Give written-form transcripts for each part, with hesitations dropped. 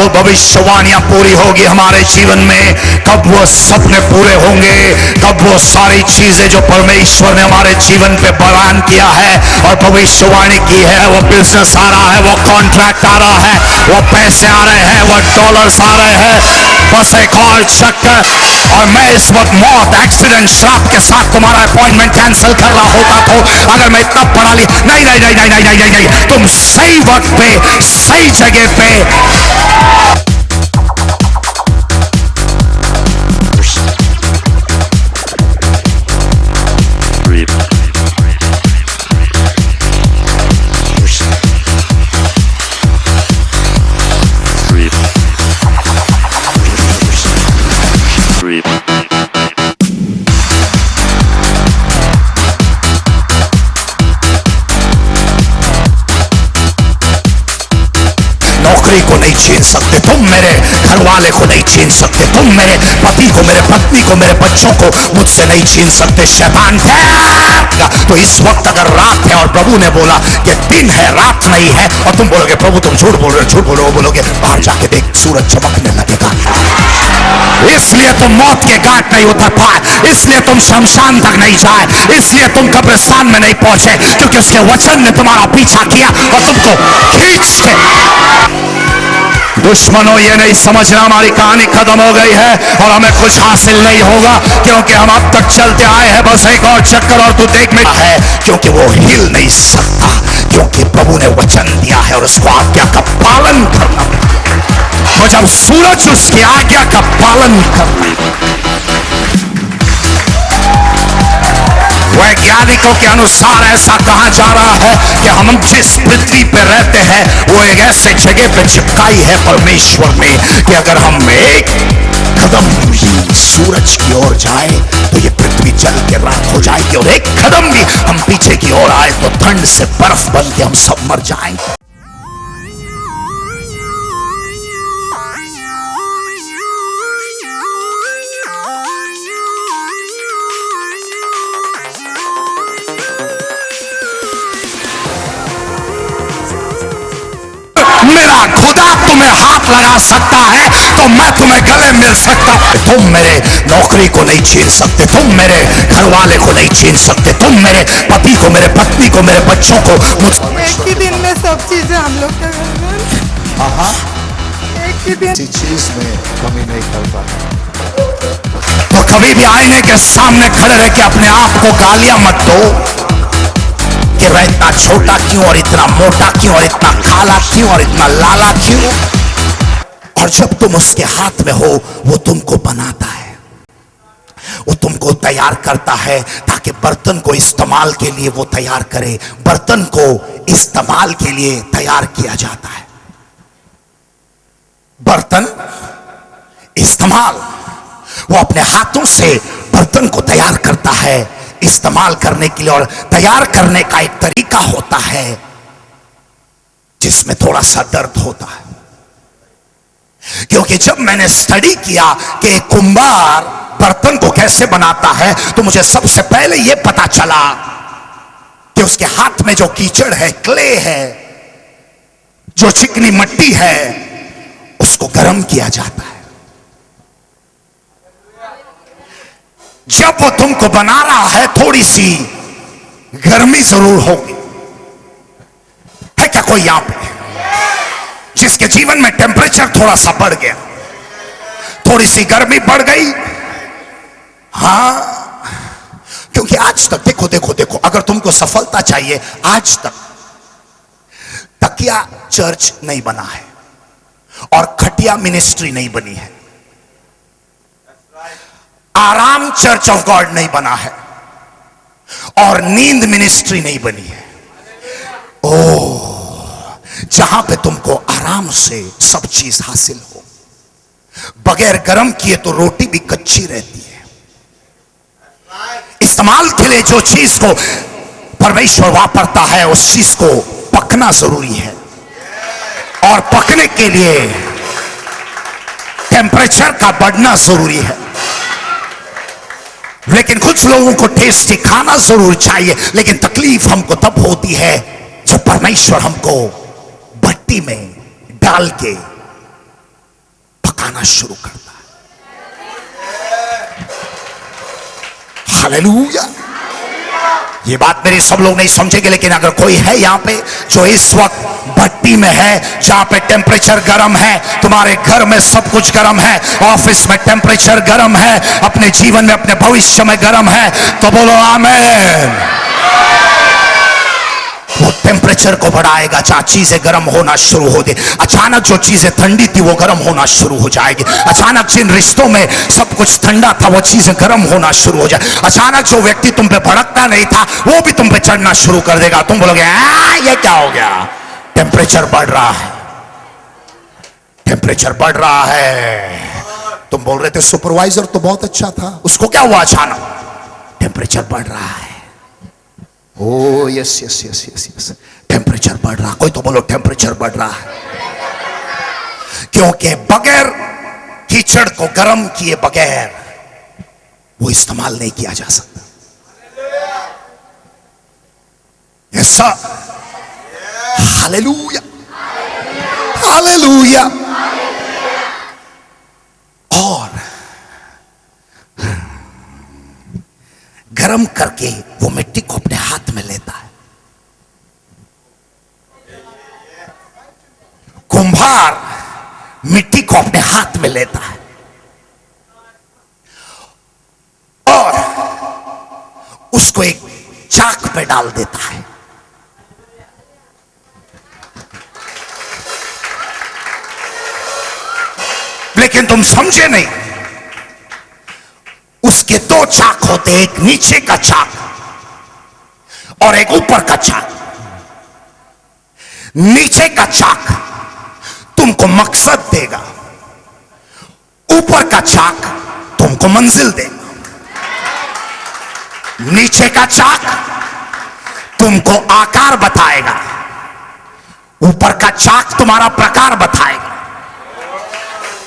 वो भविष्यवाणियां पूरी होगी हमारे जीवन में, कब वो सपने पूरे होंगे, कब वो सारी चीजें जो परमेश्वर ने हमारे जीवन पे बयान किया है और भविष्यवाणी की है, वो बिजनेस आ रहा है, वो कॉन्ट्रैक्ट आ रहा है, वो पैसे आ रहे हैं, वो डॉलर्स आ रहे हैं, बस एक और चक्कर और मैं इस वक्त मौत, एक्सीडेंट, श्राप के साथ तुम्हारा अपॉइंटमेंट कैंसिल कर रहा होता तो अगर मैं इतना पढ़ा ली। नहीं नहीं नहीं नहीं नहीं नहीं नहीं, नहीं। तुम सही वक्त पे सही जगह पे। नौकरी को नहीं छीन सकते तुम, मेरे घर वाले को नहीं छीन सकते तुम, मेरे पति को, मेरे पत्नी को, मेरे बच्चों को मुझसे नहीं छीन सकते। शैतान तो इस वक्त अगर रात है और प्रभु ने बोला कि दिन है रात नहीं है और तुम बोलोगे प्रभु तुम झूठ बोल रहे हो, झूठ बोलो, बोलोगे बाहर जाके देख सूरज चमकने लगेगा। इसलिए तुम मौत के घाट नहीं उतर पाए, इसलिए तुम शमशान तक नहीं जाए, इसलिए तुम कब्रिस्तान में नहीं पहुंचे, क्योंकि उसके वचन ने तुम्हारा पीछा किया और तुमको खींच के। दुश्मनों ये नहीं समझना हमारी कहानी खत्म हो गई है और हमें कुछ हासिल नहीं होगा, क्योंकि हम अब तक चलते आए हैं, बस एक और चक्कर और तू देख में है, क्योंकि वो हिल नहीं सकता, क्योंकि प्रभु ने वचन दिया है और उसको आज्ञा का पालन करना। तो जब सूरज उसकी आज्ञा का पालन करना, वैज्ञानिकों के अनुसार ऐसा कहा जा रहा है कि हम जिस पृथ्वी पे रहते हैं वो एक ऐसे जगह पे चिपकाई है परमेश्वर ने कि अगर हम एक कदम भी सूरज की ओर जाए तो ये पृथ्वी जल के राख हो जाएगी, और एक कदम भी हम पीछे की ओर आए तो ठंड से बर्फ बन के हम सब मर जाएंगे। मेरा खुदा तुम्हें हाथ लगा सकता है तो मैं तुम्हें गले मिल सकता हूं। तुम मेरे नौकरी को नहीं छीन सकते, तुम मेरे घर वाले को नहीं छीन सकते, तुम मेरे पति को, मेरे पत्नी को, मेरे बच्चों को। एक ही दिन में सब चीजें हम लोग के घर में एक ही दिन किसी चीज में कमी नहीं कर पाता। तो कभी भी आईने के सामने खड़े रह के अपने आप को गालियां मत दो कि मैं इतना छोटा क्यों और इतना मोटा क्यों और इतना काला क्यों और इतना लाला क्यों। और जब तुम उसके हाथ में हो वो तुमको बनाता है, वो तुमको तैयार करता है ताकि बर्तन को इस्तेमाल के लिए वो तैयार करे। बर्तन को इस्तेमाल के लिए तैयार किया जाता है, बर्तन इस्तेमाल, वो अपने हाथों से बर्तन को तैयार करता है इस्तेमाल करने के लिए। और तैयार करने का एक तरीका होता है जिसमें थोड़ा सा दर्द होता है, क्योंकि जब मैंने स्टडी किया कि कुंभार बर्तन को कैसे बनाता है तो मुझे सबसे पहले यह पता चला कि उसके हाथ में जो कीचड़ है, क्ले है, जो चिकनी मिट्टी है, उसको गर्म किया जाता है। जब वो तुमको बना रहा है थोड़ी सी गर्मी जरूर होगी। है क्या कोई यहां पे जिसके जीवन में टेम्परेचर थोड़ा सा बढ़ गया, थोड़ी सी गर्मी बढ़ गई? हाँ, क्योंकि आज तक देखो देखो देखो, अगर तुमको सफलता चाहिए, आज तक तकिया चर्च नहीं बना है और खटिया मिनिस्ट्री नहीं बनी है, आराम चर्च ऑफ गॉड नहीं बना है और नींद मिनिस्ट्री नहीं बनी है। ओह, जहां पे तुमको आराम से सब चीज हासिल हो, बगैर गर्म किए तो रोटी भी कच्ची रहती है। इस्तेमाल के लिए जो चीज को परमेश्वर वापरता है उस चीज को पकना जरूरी है, और पकने के लिए टेम्परेचर का बढ़ना जरूरी है। लेकिन कुछ लोगों को टेस्टी खाना जरूर चाहिए, लेकिन तकलीफ हमको तब होती है जब परमेश्वर हमको भट्टी में डाल के बढ़ाना शुरू करता है। हालेलुया। ये बात मेरी सब लोग नहीं समझेंगे, लेकिन अगर कोई है यहां पे जो इस वक्त भट्टी में है, जहां पे टेम्परेचर गर्म है, तुम्हारे घर में सब कुछ गर्म है, ऑफिस में टेम्परेचर गर्म है, अपने जीवन में, अपने भविष्य में गर्म है, तो बोलो आमीन। वो टेम्परेचर को बढ़ाएगा, जहां चीजें गर्म होना शुरू हो गई। अचानक जो चीजें ठंडी थी वो गर्म होना शुरू हो जाएगी। अचानक जिन रिश्तों में सब कुछ ठंडा था वो चीजें गर्म होना शुरू हो जाए। अचानक जो व्यक्ति तुम पे भड़कता नहीं था वो भी तुम पे चढ़ना शुरू कर देगा। तुम बोलोगे ये क्या हो गया? टेम्परेचर बढ़ रहा है, टेम्परेचर बढ़ रहा है। तुम बोल रहे थे सुपरवाइजर तो बहुत अच्छा था, उसको क्या हुआ अचानक? टेम्परेचर बढ़ रहा है। ओ yes yes yes yes yes, temperature बढ़ रहा। कोई तो बोलो टेम्परेचर बढ़ रहा है। क्योंकि बगैर कीचड़ को गर्म किए बगैर वो इस्तेमाल नहीं किया जा सकता। ऐसा हालेलुया, हालेलुया। और गरम करके वो मिट्टी को अपने हाथ में लेता है। कुम्हार मिट्टी को अपने हाथ में लेता है और उसको एक चाक पे डाल देता है। लेकिन तुम समझे नहीं, उसके दो चाक होते, एक नीचे का चाक और एक ऊपर का चाक। नीचे का चाक तुमको मकसद देगा, ऊपर का चाक तुमको मंजिल देगा। नीचे का चाक तुमको आकार बताएगा, ऊपर का चाक तुम्हारा प्रकार बताएगा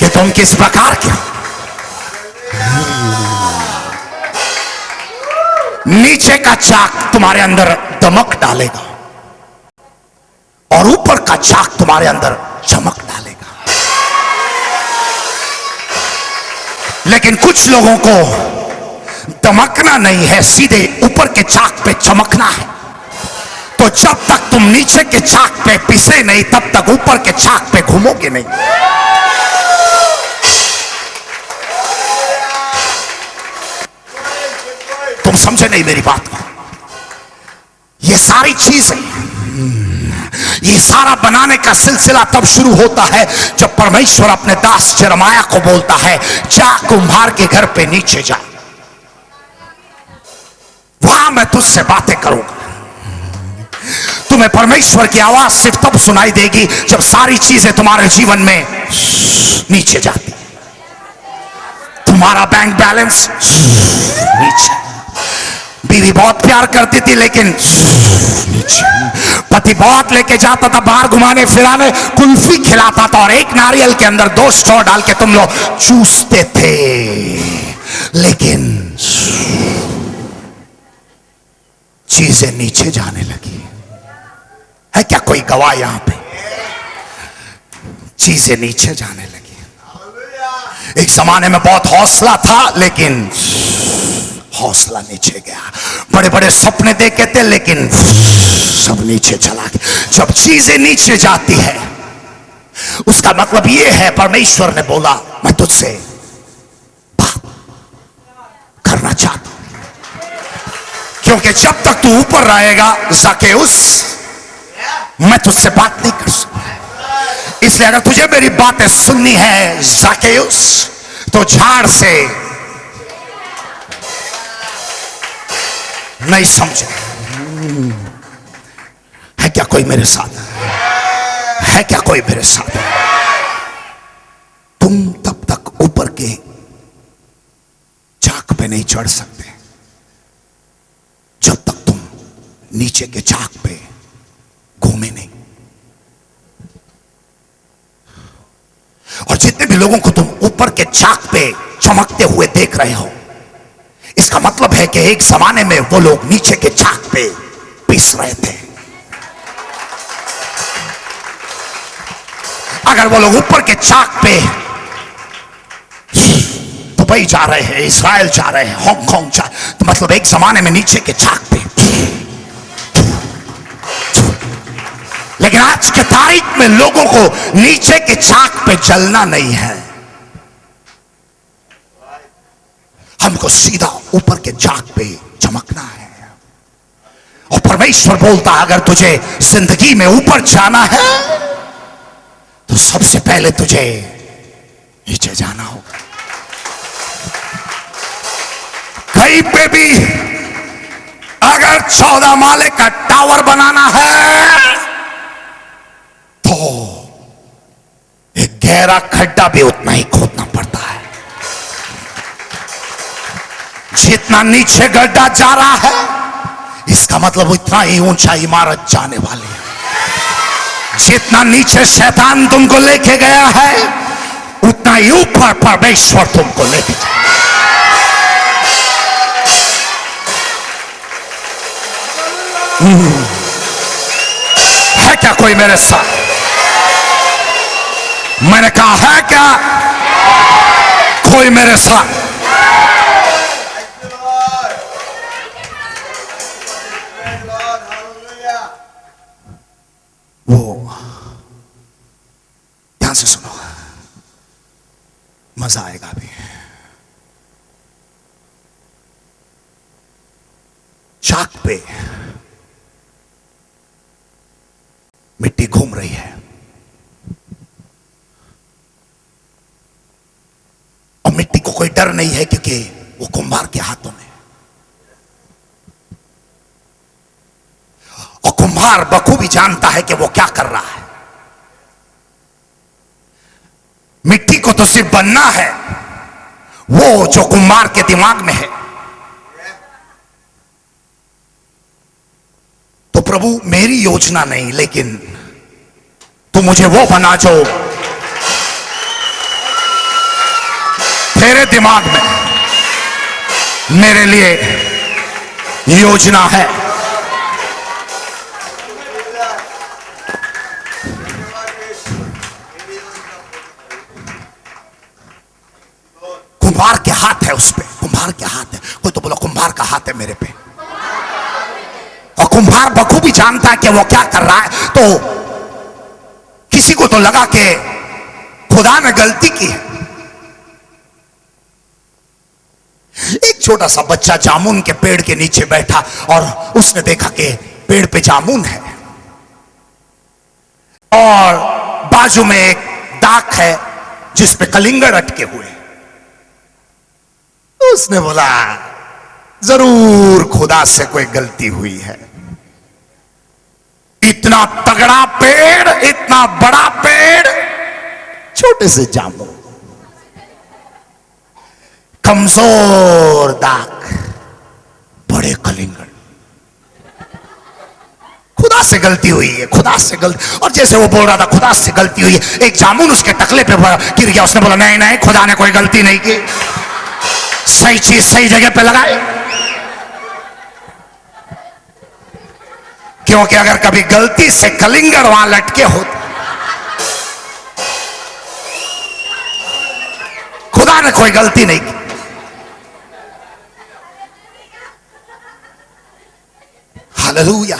कि तुम किस प्रकार के हो। नीचे का चाक तुम्हारे अंदर दमक डालेगा और ऊपर का चाक तुम्हारे अंदर चमक डालेगा। लेकिन कुछ लोगों को दमकना नहीं है, सीधे ऊपर के चाक पे चमकना है। तो जब तक तुम नीचे के चाक पे पिसे नहीं तब तक ऊपर के चाक पे घूमोगे नहीं। तुम समझे नहीं मेरी बात को। ये सारी चीजें, ये सारा बनाने का सिलसिला तब शुरू होता है जब परमेश्वर अपने दास यिर्मयाह को बोलता है, जा कुम्हार के घर पे नीचे जा, वहां मैं तुझसे बातें करूंगा। तुम्हें परमेश्वर की आवाज सिर्फ तब सुनाई देगी जब सारी चीजें तुम्हारे जीवन में नीचे जाती। तुम्हारा बैंक बैलेंस नीचे, बीवी बहुत प्यार करती थी लेकिन नीचे, पति बहुत लेके जाता था बाहर घुमाने फिराने, कुल्फी खिलाता था और एक नारियल के अंदर 2 स्ट्रॉ डाल के तुम लोग चूसते थे, लेकिन चीजें नीचे जाने लगी। है क्या कोई गवाह यहां पे? चीजें नीचे जाने लगी। एक जमाने में बहुत हौसला था लेकिन हौसला नीचे गया। बड़े बड़े सपने देखे थे लेकिन सब नीचे चला गया। जब चीजें नीचे जाती है उसका मतलब यह है परमेश्वर ने बोला मैं तुझसे बात करना चाहता हूं। क्योंकि जब तक तू ऊपर रहेगा ज़क्केउस, मैं तुझसे बात नहीं कर सकता। इसलिए अगर तुझे मेरी बातें सुननी है ज़क्केउस, तो झाड़ से नहीं समझे। है क्या कोई मेरे साथ? है क्या कोई मेरे साथ? तुम तब तक ऊपर के चाक पे नहीं चढ़ सकते जब तक तुम नीचे के चाक पे घूमे नहीं। और जितने भी लोगों को तुम ऊपर के चाक पे चमकते हुए देख रहे हो, इसका मतलब है कि एक जमाने में वो लोग नीचे के चाक पे पिस रहे थे। अगर वो लोग ऊपर के चाक पे दुबई जा रहे हैं, इजराइल जा रहे हैं, हांगकांग जा, तो मतलब एक जमाने में नीचे के चाक पे, लेकिन आज के तारीख में लोगों को नीचे के चाक पे चलना नहीं है, हमको सीधा ऊपर के चाक पे चमकना है। और परमेश्वर बोलता है अगर तुझे जिंदगी में ऊपर जाना है तो सबसे पहले तुझे नीचे जाना होगा। कहीं पे भी अगर 14 माले का टावर बनाना है तो एक गहरा खड्डा भी उतना ही खोदना पड़ता है। जितना नीचे गड्ढा जा रहा है इसका मतलब उतना ही ऊंचा इमारत जाने वाली है। जितना नीचे शैतान तुमको लेके गया है उतना ही ऊपर परमेश्वर तुमको लेके जाए। है क्या कोई मेरे साथ? मैंने कहा है क्या कोई मेरे साथ? वो ध्यान से सुनो, मजा आएगा अभी। चाक पे मिट्टी घूम रही है और मिट्टी को कोई डर नहीं है क्योंकि वो कुम्हार के हाथों में। और कुम्हार बखूबी जानता है कि वो क्या कर रहा है। मिट्टी को तो सिर्फ बनना है, वो जो कुम्हार के दिमाग में है। तो प्रभु मेरी योजना नहीं, लेकिन तू मुझे वो बना जो तेरे दिमाग में मेरे लिए योजना है। कुम्हार के हाथ है उस पे, कुम्हार के हाथ है। कोई तो बोलो कुम्हार का हाथ है मेरे पे। और कुम्हार बखूबी जानता है कि वो क्या कर रहा है। तो किसी को तो लगा कि खुदा ने गलती की है। एक छोटा सा बच्चा जामुन के पेड़ के नीचे बैठा और उसने देखा कि पेड़ पे जामुन है और बाजू में एक दाग है जिस पे कलिंगड़ अटके हुए। उसने बोला जरूर खुदा से कोई गलती हुई है। इतना तगड़ा पेड़, इतना बड़ा पेड़, छोटे से जामुन, कमजोर दाग, बड़े कलिंगड़। खुदा से गलती हुई है, खुदा से गलती। और जैसे वो बोल रहा था खुदा से गलती हुई है, एक जामुन उसके टकले पे गिर गया। उसने बोला नहीं नहीं, खुदा ने कोई गलती नहीं की, सही चीज सही जगह पे लगाए। क्योंकि अगर कभी गलती से कलिंगड़ वहां लटके होते, खुदा ने कोई गलती नहीं की। हालेलुया।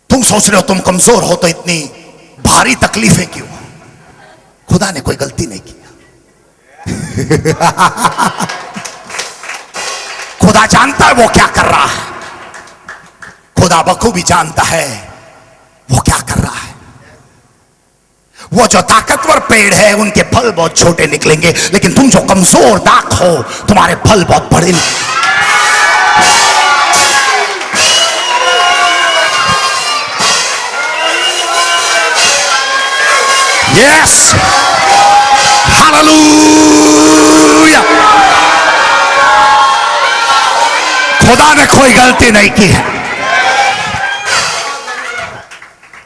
तुम सोच रहे हो तुम कमजोर हो तो इतनी भारी तकलीफें क्यों? खुदा ने कोई गलती नहीं की। खुदा जानता है वो क्या कर रहा है। खुदा बखूबी जानता है वो क्या कर रहा है। वो जो ताकतवर पेड़ है उनके फल बहुत छोटे निकलेंगे, लेकिन तुम जो कमजोर दाग हो तुम्हारे फल बहुत बड़े निकलेंगे। Yes, hallelujah. खुदा ने कोई गलती नहीं की है।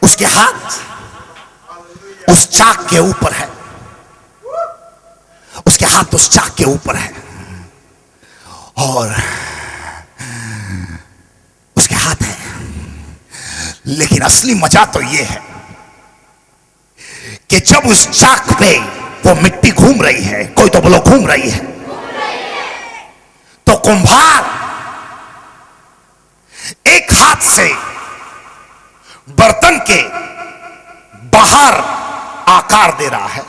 उसके हाथ उस चाक के ऊपर है, उसके हाथ उस चाक के ऊपर है और उसके हाथ है। लेकिन असली मजा तो यह है कि जब उस चाक पे वो मिट्टी घूम रही है, कोई तो बोलो घूम रही है। तो कुम्हार एक हाथ से बर्तन के बाहर आकार दे रहा है,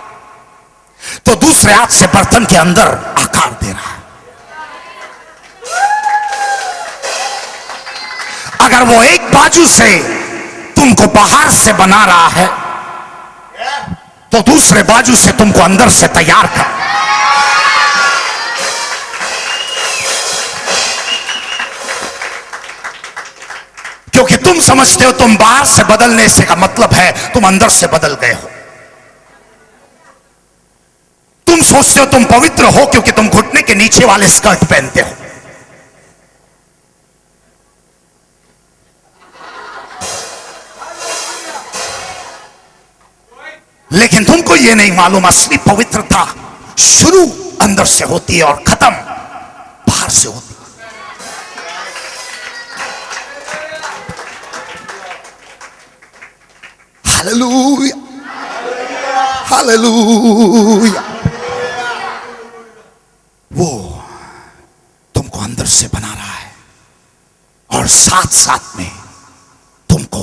तो दूसरे हाथ से बर्तन के अंदर आकार दे रहा है। अगर वो एक बाजू से तुमको बाहर से बना रहा है, तो दूसरे बाजू से तुमको अंदर से तैयार कर। क्योंकि तुम समझते हो तुम बाहर से बदलने से का मतलब है तुम अंदर से बदल गए हो। तुम सोचते हो तुम पवित्र हो क्योंकि तुम घुटने के नीचे वाले स्कर्ट पहनते हो। लेकिन तुमको यह नहीं मालूम असली पवित्रता शुरू अंदर से होती है और खत्म बाहर से होती है। Hallelujah, hallelujah. वो तुमको अंदर से बना रहा है और साथ साथ में तुमको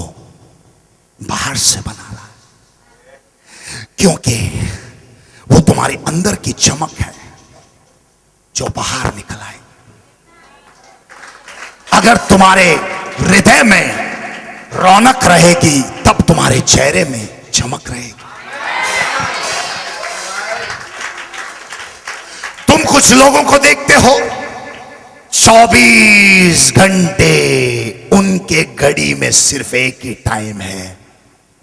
बाहर से बना रहा है, क्योंकि वो तुम्हारे अंदर की चमक है जो बाहर निकल आए। अगर तुम्हारे हृदय में रौनक रहेगी तब तुम्हारे चेहरे में चमक रहेगी। तुम कुछ लोगों को देखते हो 24 घंटे उनके घड़ी में सिर्फ एक ही टाइम है,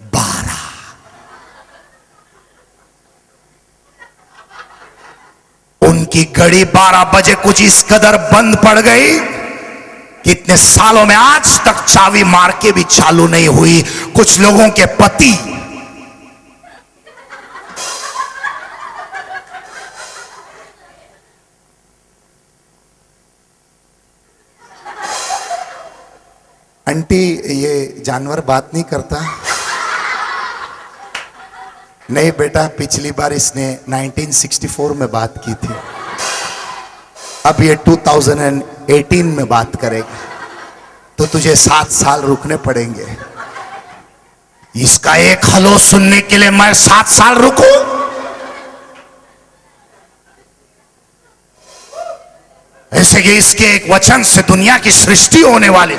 12। उनकी घड़ी 12 बजे कुछ इस कदर बंद पड़ गई, कितने सालों में आज तक चाबी मार के भी चालू नहीं हुई। कुछ लोगों के पति आंटी ये जानवर बात नहीं करता? नहीं बेटा, पिछली बार इसने 1964 में बात की थी, अब ये 2018 में बात करेगा, तो तुझे 7 साल रुकने पड़ेंगे। इसका एक हलो सुनने के लिए मैं 7 साल रुकूं? ऐसे कि इसके एक वचन से दुनिया की सृष्टि होने वाली,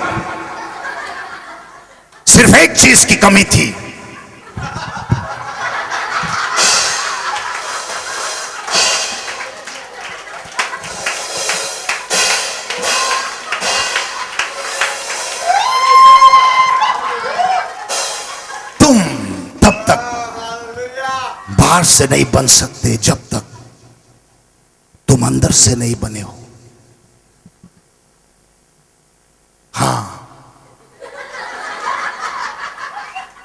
सिर्फ एक चीज की कमी थी, तुम तब तक बाहर से नहीं बन सकते जब तक तुम अंदर से नहीं बने हो। हां,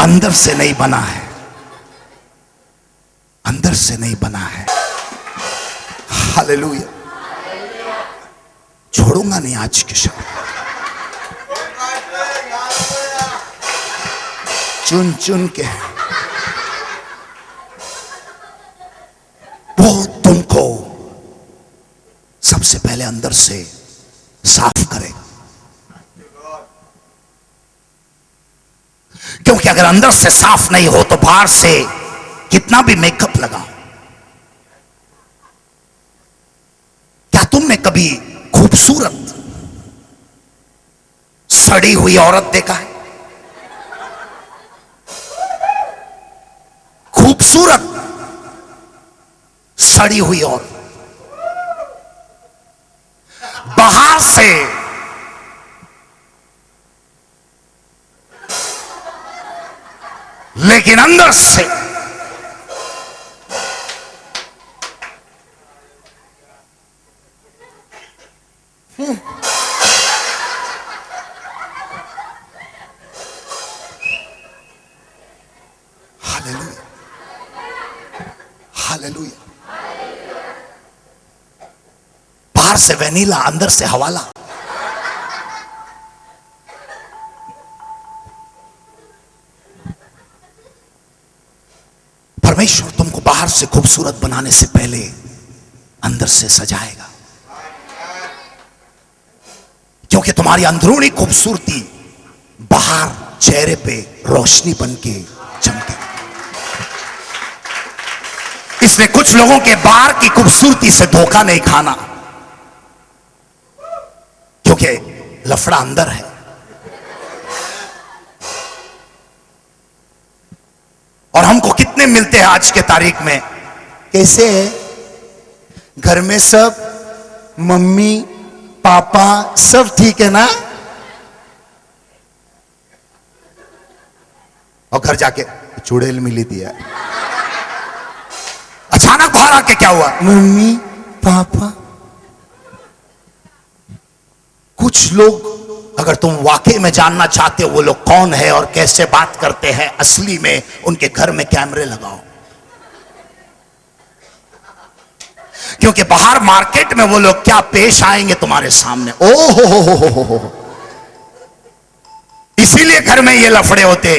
अंदर से नहीं बना है, अंदर से नहीं बना है। हालेलुया। छोड़ूंगा नहीं आज के शब्द, चुन चुन के वो तुमको सबसे पहले अंदर से साफ करेगा। क्योंकि अगर अंदर से साफ नहीं हो तो बाहर से कितना भी मेकअप लगाओ। क्या तुमने कभी खूबसूरत सड़ी हुई औरत देखा है? खूबसूरत सड़ी हुई औरत बाहर से लेकिन अंदर से हालेलुया, हालेलुया। बाहर से वेनिला, अंदर से हवाला। परमेश्वर तुमको बाहर से खूबसूरत बनाने से पहले अंदर से सजाएगा, क्योंकि तुम्हारी अंदरूनी खूबसूरती बाहर चेहरे पे रोशनी बन के चमके। इसलिए कुछ लोगों के बाहर की खूबसूरती से धोखा नहीं खाना, क्योंकि लफड़ा अंदर है। और हमको कितने मिलते हैं आज के तारीख में, कैसे है घर में सब, मम्मी पापा सब ठीक है ना? और घर जाके चुड़ैल मिली दिया, अचानक बाहर आके क्या हुआ? Mummy papa. कुछ लोग, अगर तुम वाकई में जानना चाहते हो वो लोग कौन है और कैसे बात करते हैं असली में, उनके घर में कैमरे लगाओ, क्योंकि बाहर मार्केट में वो लोग क्या पेश आएंगे तुम्हारे सामने। ओ हो। इसीलिए घर में ये लफड़े होते।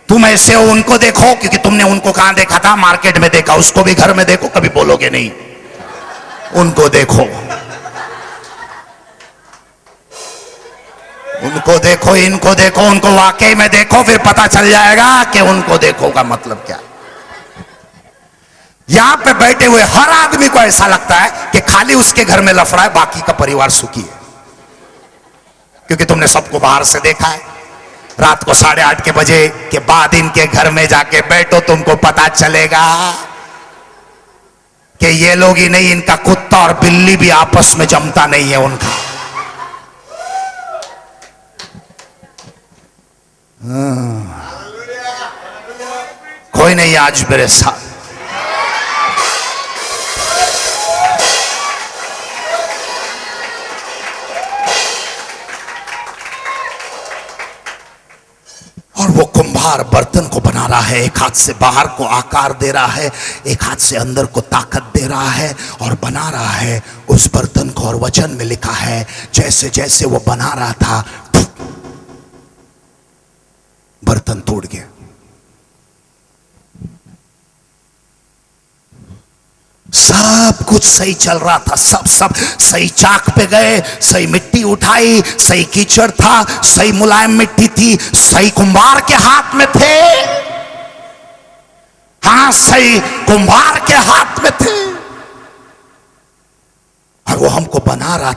तुम ऐसे हो, उनको देखो, क्योंकि तुमने उनको कहां देखा था? मार्केट में देखा। उसको भी घर में देखो, कभी बोलोगे नहीं। उनको देखो, उनको देखो, इनको देखो, उनको वाकई में देखो, फिर पता चल जाएगा कि उनको देखो का मतलब क्या। यहां पे बैठे हुए हर आदमी को ऐसा लगता है कि खाली उसके घर में लफड़ा है, बाकी का परिवार सुखी है, क्योंकि तुमने सबको बाहर से देखा है। रात को 8:30 बजे के बाद इनके घर में जाके बैठो, तुमको पता चलेगा कि ये लोग ही नहीं, इनका कुत्ता और बिल्ली भी आपस में जमता नहीं है उनका। कोई नहीं आज मेरे साथ। और वो कुंभार बर्तन को बना रहा है, एक हाथ से बाहर को आकार दे रहा है, एक हाथ से अंदर को ताकत दे रहा है और बना रहा है उस बर्तन को। और वचन में लिखा है, जैसे जैसे वो बना रहा था बर्तन टूट गया। सब कुछ सही चल रहा था, सब सही चाक पे गए, सही मिट्टी उठाई, सही कीचड़ था, सही मुलायम मिट्टी थी, सही कुंभार के हाथ में थे। हाँ, सही कुंभार के हाथ में थे। और वो हमको बना रहा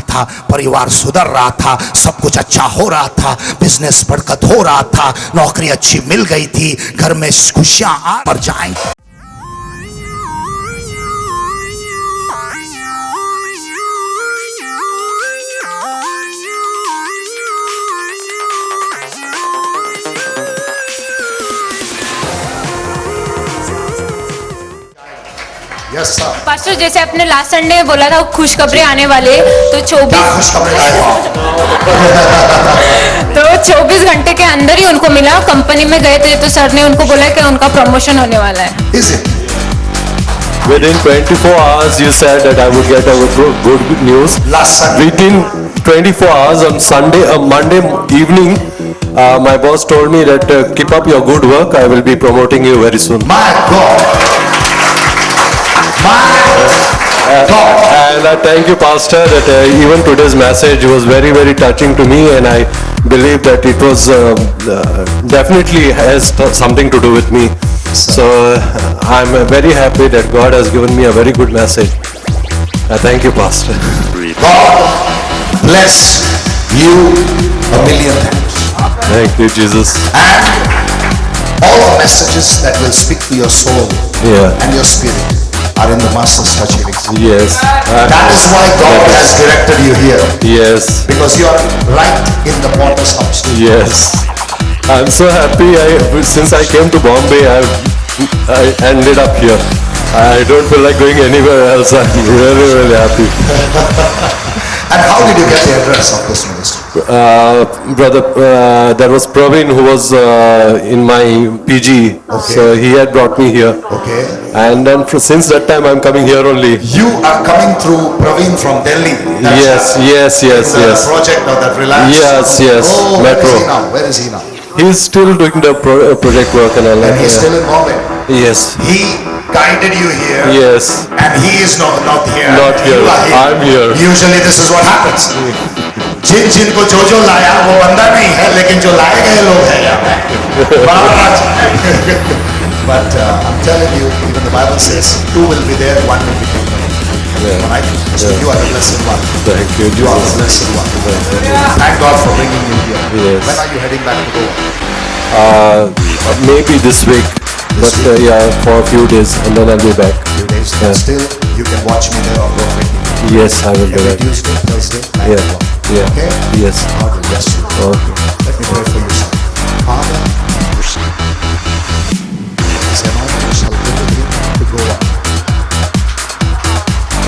था, परिवार सुधर रहा था, सब कुछ अच्छा हो रहा था, बिजनेस बरकत हो रहा था, नौकरी अच्छी मिल गई थी, घर में खुशियां आ पर जाएंगी। Yes sir. पास्टर, जैसे आपने लास्ट संडे में बोला था खुशखबरी आने वाले, तो 24 घंटे के अंदर ही उनको मिला। कंपनी में गए थे तो सर ने उनको बोला कि उनका प्रमोशन होने वाला है। Within 24 hours, you said that I would get a good news. Last Sunday. Within 24 hours on Monday evening, my boss told me that keep up your good work. I will be promoting you very soon. My God. And I thank you, Pastor, that even today's message was very, very touching to me, and I believe that it was definitely has something to do with me. So I'm very happy that God has given me a very good message. Thank you, Pastor. God bless you a million times. Thank you, Jesus. And all the messages that will speak to your soul Yeah. and your spirit are in the Master's Touch Elixir. Yes. That is why God has directed you here, Yes. because you are right in the Potter's house. Yes. I'm so happy. Since I came to Bombay, I ended up here. I don't feel like going anywhere else. I'm really, really happy. And how did you get the address of this ministry? Brother, there was Praveen who was in my PG, Okay. so he had brought me here. Okay. And then since that time, I'm coming here only. You are coming through Praveen from Delhi. Yes, yes, yes, The yes. project of that Reliance. Yes, yes, Oh, Metro. Where is he now? He's still doing the project work and all And that. he's still in Bombay. Yes. He guided you here. Yes. And he is not here. Not here. You are I'm here. Usually this is what happens. जिनको जो लाया वो बंदा नहीं है, लेकिन जो लाए गए लोग हैं यहाँ पे। But I'm telling you, even the Bible says, two will be there, one will be taken. Right? So you are the blessed one. Thank you. You are the blessed one. Thank God for bringing you here. Yes. When are you heading back to Goa? Maybe this week, but yeah, for a few days, and then I'll be back. Few days. Yeah. But still, you can watch me there on Goa. Yes, I will be Every back. Tuesday, Thursday, 9 Yeah. o'clock. Yeah. Okay? Yes. God will bless you. Okay. Let me pray for you, son. Father, Semana shall go with you to Goa.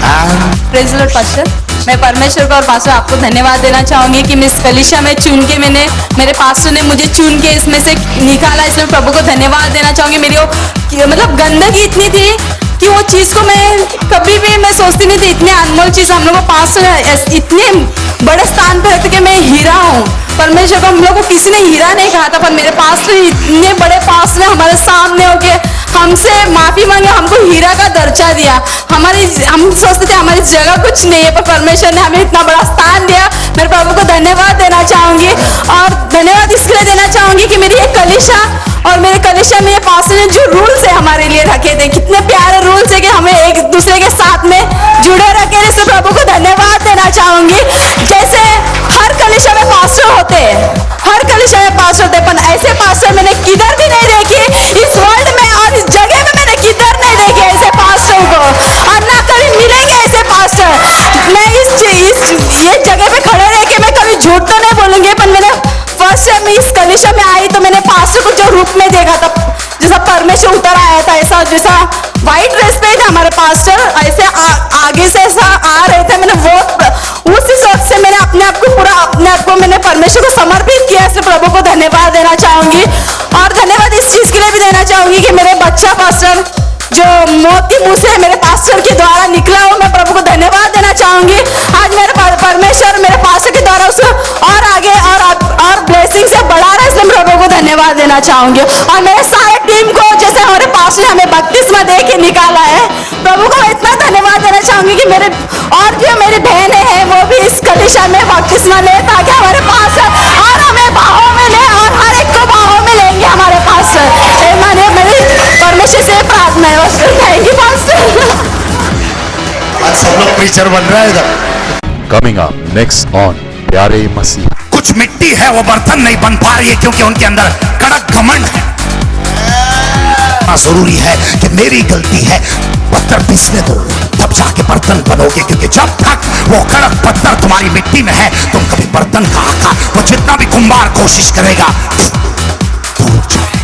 And praise the Lord pastor, मैं परमेश्वर को और pastor आपको धन्यवाद देना चाहूँगी कि मैं इस कलीसिया में चुन के मेरे पास्टर ने मुझे चुन के इसमें से निकाला, इसमें प्रभु को धन्यवाद देना चाहूँगी। मेरी वो मतलब गंदगी इतनी थी कि वो चीज़ को मैं कभी भी मैं सोचती नहीं थी, इतने अनमोल चीज़ हम लोग को पास्टर इतने बड़े स्थान पे रखते कि मैं हीरा हूँ। परमेश्वर को हम लोग को किसी ने हीरा नहीं कहा था, पर मेरे पास्टर इतने बड़े पास्टर ने हमारे सामने होके हमसे माफी मांगे, हमको हीरा का दर्जा दिया। हम सोचते थे हमारी जगह कुछ नहीं है, पर परमेश्वर ने हमें इतना बड़ा स्थान दिया। मेरे प्रभु को धन्यवाद देना चाहूंगी, और धन्यवाद इसके लिए देना चाहूंगी कि मेरी एक कलीसिया और मेरे कलीसिया में ये पास्टर ने जो रूल्स है हमारे लिए रखे थे, कितने प्यारे रूल्स है कि हमें एक दूसरे के साथ में जुड़े रखे, इससे प्रभु को धन्यवाद देना चाहूंगी। जैसे हर कलीसिया में पास्टर होते हैं, हर कलीसिया में पास्टर होते हैं, पर ऐसे पास्टर मैंने किधर भी नहीं देखे इस वर्ल्ड में, और इस जगह में मैंने किधर नहीं देखे ऐसे पास्टर को, और ना कभी मिलेंगे ऐसे पास्टर। मैं इस ये जगह पे खड़े रह के मैं कभी झूठ तो नहीं बोलूंगी, पर मैंने फर्स्ट टाइम इस कलीसिया में आई तो मैंने पास्टर को जो रूप में देखा था, जैसा परमेश्वर उतर आया था, ऐसा जैसा व्हाइट ड्रेस पे थे हमारे पास्टर, ऐसे आगे से ऐसा आ रहे थे। मैंने वो उसी वक्त से मैंने अपने आप को मैंने परमेश्वर को समर्पित किया। इससे प्रभु को धन्यवाद देना चाहूंगी, और धन्यवाद इस चीज के लिए भी देना चाहूंगी कि मेरे बच्चा पास्टर जो मौत के मुंह से मेरे पास्टर के द्वारा निकला हो, मैं प्रभु को धन्यवाद देना चाहूंगी। आज मेरे परमेश्वर मेरे पास्टर के द्वारा उसको और आगे और ब्लेसिंग से बढ़ा रहा है, इसलिए मैं प्रभु को धन्यवाद देना चाहूंगी। और मेरे सारे टीम को, जैसे हमारे पास्टर ने हमें बपतिस्मा दे के निकाला है, प्रभु को इतना धन्यवाद देना चाहूंगी कि मेरे और जो मेरी बहनें हैं वो भी इस कलीसिया में बपतिस्मा ले, ताकि हमारे पास्टर और हमें बाहों में ले, और हर एक को बाहों में लेंगे हमारे पास्टर। मैंने मेरी परमेश्वर से प्रार्थना है। Thank you pastor. आज सब लोग प्रीचर बन रहा है इधर। Coming up next on प्यारे मसीह। कुछ मिट्टी है वो बर्तन नहीं बन पा रही है क्योंकि उनके अंदर कड़क घमंड है। जरूरी है कि मेरी गलती है, पत्थर पीसने दो, तब जाके बर्तन बनोगे, क्योंकि जब तक वो कड़क पत्थर तुम्हारी मिट्टी में है तुम कभी बर्तन का आकार, वो जितना भी कुंभार कोशिश करेगा टूट जाएगा।